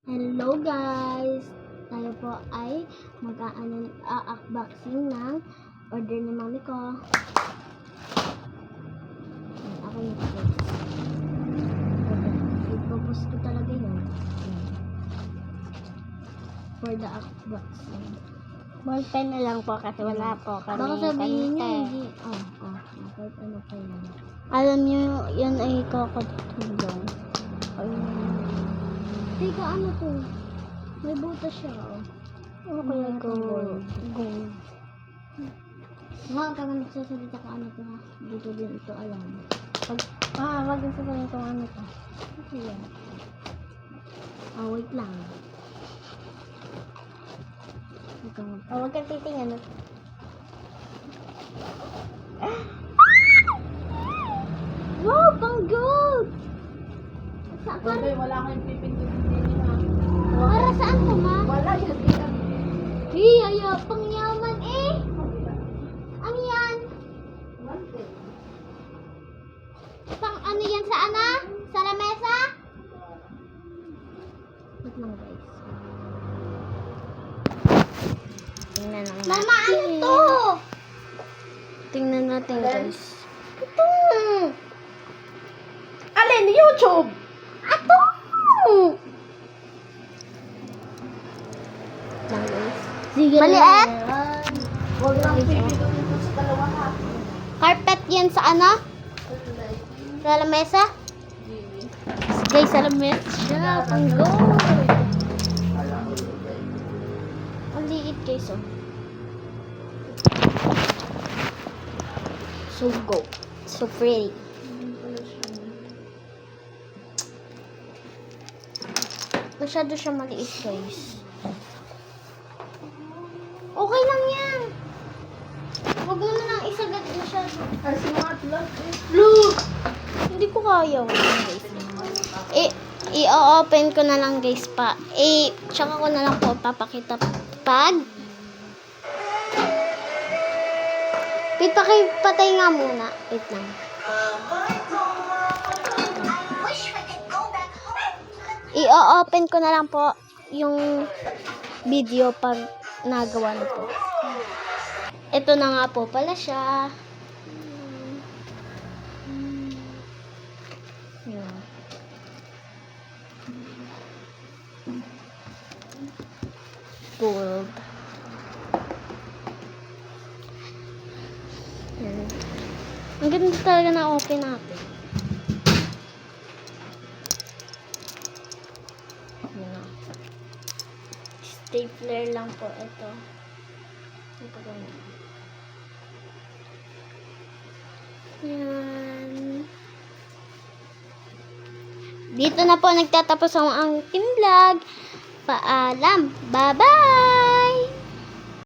Hello guys! Tayo po ay mag-unboxing ng order ni mami ko. Ako yung post. Ipopost ko talaga yun. For the unboxing. Ballpen na lang po kasi wala po kami. Baka sabihin nyo hindi. Kahit ano pa yun. Alam nyo, yun ay kakatulong. Teka, ano to? May butas siya, oh. Ano kaya gold? Huwag ka nga nagsasalita kung ano to, ha? Dito din ito alam. Wag yung sasabihin kung ano to. Ano yan? Wait lang. Wag kang titingnan. Wow, pang gold! Wala kang pipindutin din ha. Para saan to, ma? Wala yan. Pang yaman eh! Ano yan? Pang ano yan sa ana? Sa lamesa? Wait lang guys. Tingnan lang Mama, ano to? Tingnan natin guys. Ito! Alin? YouTube! Ato! Lang guys. Sige Maliit? Huwag lang pipindutin ko sa dalawa ha. Carpet yan sa ano? Sa lamesa? Guys, sa lamesa siya. Pang gold. Ang liit guys, oh. So gold. So pretty. Masyado siya maliit guys. Okay lang yan. Huwag mo na lang isagad masyado. Ay, smart lock eh. Look! Hindi ko kaya. Guys. I-open ko na lang guys pa. Tsaka ko na lang po papakita pag patay nga muna. Wait lang. I-open ko na lang po yung video pag nagawa na po. Ito na nga po pala siya. Yan. Gold. Yan. Ang ganda talaga na open natin. Yan. Stapler lang po ito. Ito ganyan. Yan. Dito na po nagtatapos ang aking vlog. Paalam. Bye-bye!